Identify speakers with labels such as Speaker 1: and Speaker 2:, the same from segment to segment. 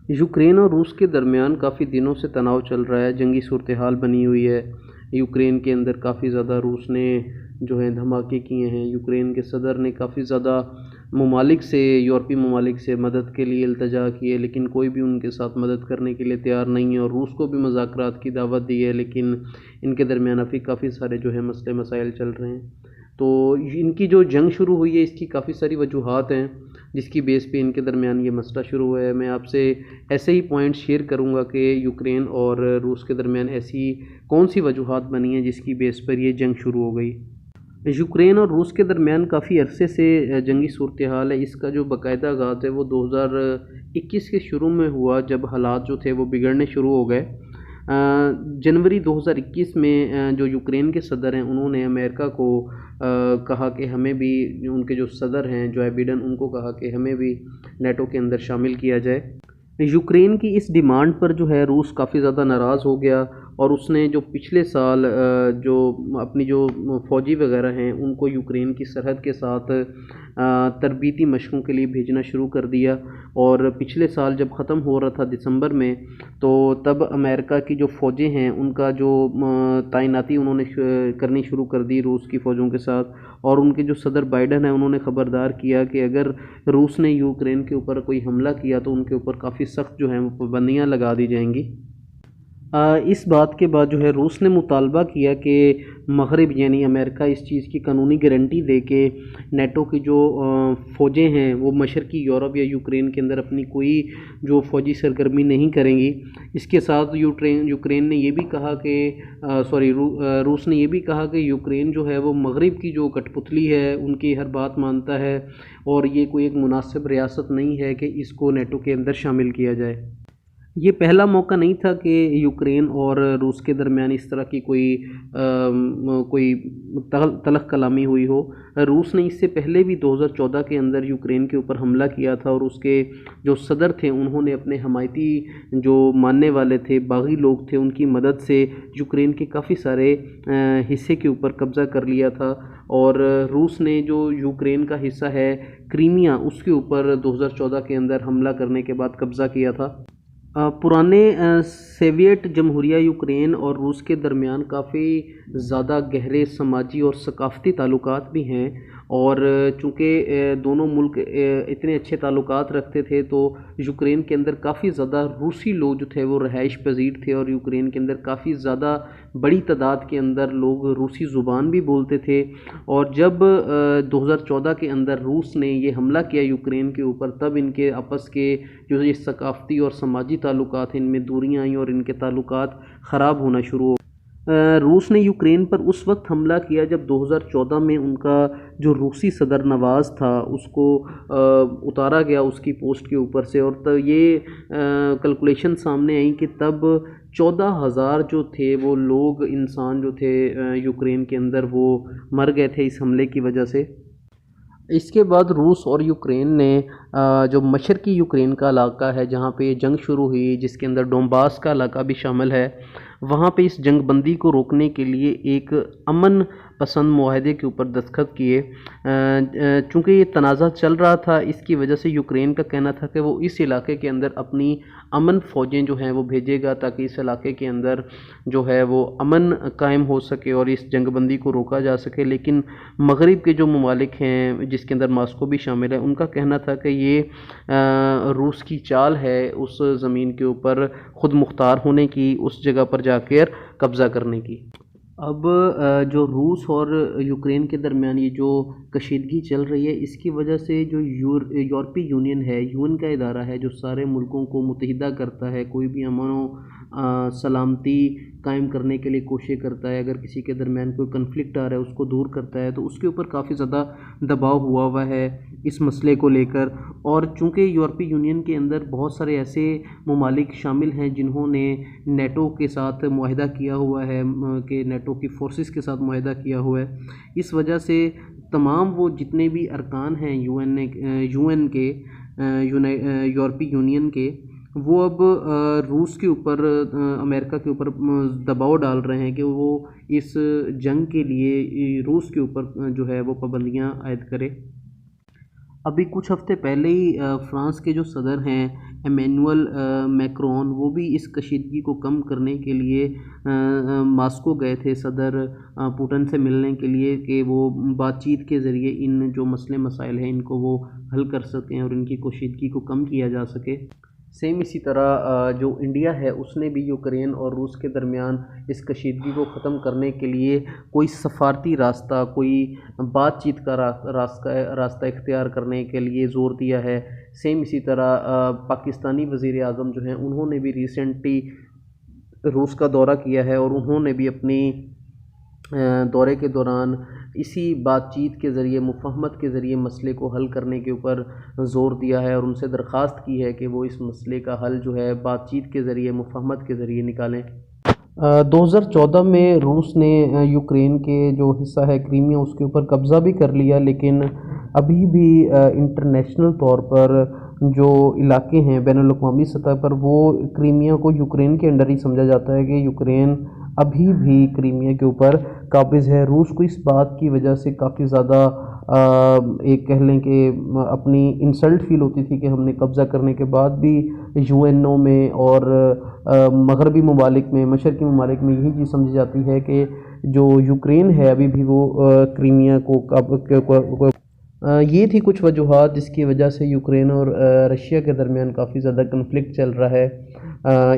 Speaker 1: Ukraine और रूस के दरमियान काफ़ी दिनों से तनाव चल रहा है, जंगी सूरत-ए-हाल बनी हुई है। यूक्रेन के अंदर काफ़ी ज़्यादा रूस ने जो है धमाके किए हैं। यूक्रेन के सदर ने काफ़ी ज़्यादा ममालिक से, यूरोपीय ममालिक से मदद के लिए इल्तिजा की है, लेकिन कोई भी उनके साथ मदद करने के लिए तैयार नहीं है। और रूस को भी मुज़ाकरात की दावत दी है, लेकिन इनके दरमियान अभी काफ़ी सारे जो है मसले मसाइल चल रहे हैं। तो इनकी जो जंग शुरू हुई है, इसकी काफ़ी सारी वजूहात हैं, जिसकी बेस पे इनके दरमियान ये मसला शुरू हुआ है। मैं आपसे ऐसे ही पॉइंट शेयर करूंगा कि यूक्रेन और रूस के दरमियान ऐसी कौन सी वजूहात बनी हैं जिसकी बेस पर ये जंग शुरू हो गई। यूक्रेन और रूस के दरमियान काफ़ी अरसे से जंगी सूरत हाल है। इसका जो बाकायदा आगाज़ है वो 2021 के शुरू में हुआ, जब हालात जो थे वो बिगड़ने शुरू हो गए। जनवरी 2021 में जो यूक्रेन के सदर हैं, उन्होंने अमेरिका को कहा कि हमें भी, उनके जो सदर हैं जो बाइडेन, उनको कहा कि हमें भी नेटो के अंदर शामिल किया जाए। यूक्रेन की इस डिमांड पर जो है रूस काफ़ी ज़्यादा नाराज़ हो गया, और उसने जो पिछले साल जो अपनी जो फ़ौजी वगैरह हैं उनको यूक्रेन की सरहद के साथ तरबीती मशकों के लिए भेजना शुरू कर दिया। और पिछले साल जब ख़त्म हो रहा था दिसंबर में, तो तब अमेरिका की जो फ़ौजें हैं उनका जो तैनाती उन्होंने करनी शुरू कर दी रूस की फ़ौजों के साथ। और उनके जो सदर बाइडेन हैं उन्होंने ख़बरदार किया कि अगर रूस ने यूक्रेन के ऊपर कोई हमला किया तो उनके ऊपर काफ़ी सख्त जो हैं वो पाबंदियाँ लगा दी जाएंगी। इस बात के बाद जो है रूस ने मुतालबा किया कि मग़रिब यानी अमेरिका इस चीज़ की कानूनी गारंटी दे कि नेटो की जो फ़ौजें हैं वो मशरक़ी यूरोप या यूक्रेन के अंदर अपनी कोई जो फ़ौजी सरगर्मी नहीं करेंगी। इसके साथ यूक्रेन ने ये भी कहा कि रूस ने ये भी कहा कि यूक्रेन जो है वो मग़रिब की जो कठपुतली है उनकी हर बात मानता है, और ये कोई एक मुनासिब रियासत नहीं है कि इसको नेटो के अंदर शामिल किया जाए। ये पहला मौका नहीं था कि यूक्रेन और रूस के दरमियान इस तरह की कोई तलख़ कलामी हुई हो। रूस ने इससे पहले भी 2014 के अंदर यूक्रेन के ऊपर हमला किया था, और उसके जो सदर थे उन्होंने अपने हमायती जो मानने वाले थे, बागी लोग थे, उनकी मदद से यूक्रेन के काफ़ी सारे हिस्से के ऊपर कब्ज़ा कर लिया था। और रूस ने जो यूक्रेन का हिस्सा है क्रीमिया, उसके ऊपर 2014 के अंदर हमला करने के बाद कब्ज़ा किया था। पुराने सोवियत जमहूरिया यूक्रेन और रूस के दरमियान काफ़ी ज़्यादा गहरे समाजी और सकाफ़ती ताल्लुकात भी हैं। और चूँकि दोनों मुल्क इतने अच्छे ताल्लुकात रखते थे, तो यूक्रेन के अंदर काफ़ी ज़्यादा रूसी लोग जो थे वो रहाइश पजीर थे, और यूक्रेन के अंदर काफ़ी ज़्यादा बड़ी तादाद के अंदर लोग रूसी ज़ुबान भी बोलते थे। और जब 2014 के अंदर रूस ने ये हमला किया यूक्रेन के ऊपर, तब इनके आपस के जो ये सकाफ़ती और समाजी ताल्लुकात हैं इनमें दूरियां आईं और इनके ताल्लुकात ख़राब होना शुरू हो। रूस ने यूक्रेन पर उस वक्त हमला किया जब 2014 में उनका जो रूसी सदर नवाज़ था उसको उतारा गया उसकी पोस्ट के ऊपर से। और तब ये कैलकुलेशन सामने आई कि तब 14,000 जो थे वो लोग, इंसान जो थे यूक्रेन के अंदर, वो मर गए थे इस हमले की वजह से। इसके बाद रूस और यूक्रेन ने जो मशरक़ी यूक्रेन का इलाका है जहाँ पे ये जंग शुरू हुई, जिसके अंदर डोंबास का इलाका भी शामिल है, वहाँ पे इस जंग बंदी को रोकने के लिए एक अमन पसंद मुआहदे के ऊपर दस्तखत किए। चूँकि ये तनाज़ा चल रहा था, इसकी वजह से यूक्रेन का कहना था कि वो इस इलाके के अंदर अपनी अमन फ़ौजें जो हैं वो भेजेगा, ताकि इस इलाके के अंदर जो है वो अमन कायम हो सके और इस जंगबंदी को रोका जा सके। लेकिन मग़रिब के जो ममालिक हैं, जिसके अंदर मॉस्को भी शामिल है, उनका कहना था कि ये रूस की चाल है उस ज़मीन के ऊपर ख़ुद मुख्तार होने की, उस जगह पर जाकर कब्ज़ा करने की। अब जो रूस और यूक्रेन के दरमियान ये जो कशीदगी चल रही है, इसकी वजह से जो यूरोपीय यूनियन है, यूएन का इदारा है जो सारे मुल्कों को मुत्तहिदा करता है, कोई भी अमन सलामती कायम करने के लिए कोशिश करता है, अगर किसी के दरमियान कोई कन्फ्लिक्ट आ रहा है उसको दूर करता है, तो उसके ऊपर काफ़ी ज़्यादा दबाव हुआ है इस मसले को लेकर। और चूँकि यूरोपीय यूनियन के अंदर बहुत सारे ऐसे ममालिक शामिल हैं जिन्होंने नेटो के साथ मुआहदा किया हुआ है, कि नेटो की फ़ोर्सेस के साथ मुआहदा किया हुआ है, इस वजह से तमाम वो जितने भी अरकान हैं यूएन के, यूरोपीय यूनियन के, वो अब रूस के ऊपर, अमेरिका के ऊपर दबाव डाल रहे हैं कि वो इस जंग के लिए रूस के ऊपर जो है वो पाबंदियां आयद करे। ابھی کچھ ہفتے پہلے ہی فرانس کے جو صدر ہیں ایمینول میکرون، وہ بھی اس کشیدگی کو کم کرنے کے لیے ماسکو گئے تھے صدر پوٹن سے ملنے کے لیے، کہ وہ بات چیت کے ذریعے ان جو مسئلے مسائل ہیں ان کو وہ حل کر سکیں اور ان کی کشیدگی کو کم کیا جا سکے۔ سیم اسی طرح جو انڈیا ہے اس نے بھی یوکرین اور روس کے درمیان اس کشیدگی کو ختم کرنے کے لیے کوئی سفارتی راستہ، کوئی بات چیت کا راستہ اختیار کرنے کے لیے زور دیا ہے۔ سیم اسی طرح پاکستانی وزیر اعظم جو ہیں انہوں نے بھی ریسنٹلی روس کا دورہ کیا ہے، اور انہوں نے بھی اپنی دورے کے دوران اسی بات چیت کے ذریعے، مفاہمت کے ذریعے مسئلے کو حل کرنے کے اوپر زور دیا ہے، اور ان سے درخواست کی ہے کہ وہ اس مسئلے کا حل جو ہے بات چیت کے ذریعے، مفاہمت کے ذریعے نکالیں۔ 2014 میں روس نے یوکرین کے جو حصہ ہے کریمیا اس کے اوپر قبضہ بھی کر لیا، لیکن ابھی بھی انٹرنیشنل طور پر جو علاقے ہیں بین الاقوامی سطح پر، وہ کریمیا کو یوکرین کے انڈر ہی سمجھا جاتا ہے کہ یوکرین ابھی بھی کریمیا کے اوپر قابض ہے۔ روس کو اس بات کی وجہ سے کافی زیادہ ایک کہہ لیں کہ اپنی انسلٹ فیل ہوتی تھی کہ ہم نے قبضہ کرنے کے بعد بھی UN میں اور مغربی ممالک میں، مشرقی ممالک میں یہی چیز سمجھی جاتی ہے کہ جو یوکرین ہے ابھی بھی وہ کریمیا کو یہ تھی کچھ وجوہات جس کی وجہ سے یوکرین اور رشیا کے درمیان کافی زیادہ کنفلکٹ چل رہا ہے،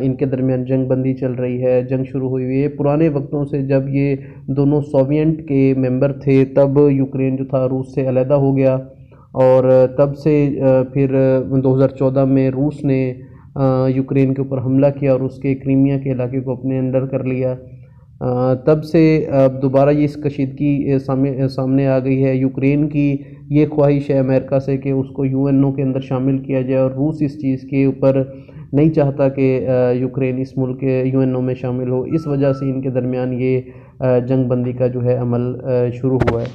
Speaker 1: ان کے درمیان جنگ بندی چل رہی ہے، جنگ شروع ہوئی ہے پرانے وقتوں سے۔ جب یہ دونوں سووینٹ کے ممبر تھے تب یوکرین جو تھا روس سے علیحدہ ہو گیا، اور تب سے پھر 2014 میں روس نے یوکرین کے اوپر حملہ کیا اور اس کے کریمیا کے علاقے کو اپنے انڈر کر لیا۔ تب سے دوبارہ یہ اس کشیدگی سامنے آ گئی ہے۔ یوکرین کی یہ خواہش ہے امریکہ سے کہ اس کو UN کے اندر شامل کیا جائے، اور روس اس چیز کے اوپر نہیں چاہتا کہ یوکرین اس ملک کے UN میں شامل ہو۔ اس وجہ سے ان کے درمیان یہ جنگ بندی کا جو ہے عمل شروع ہوا ہے۔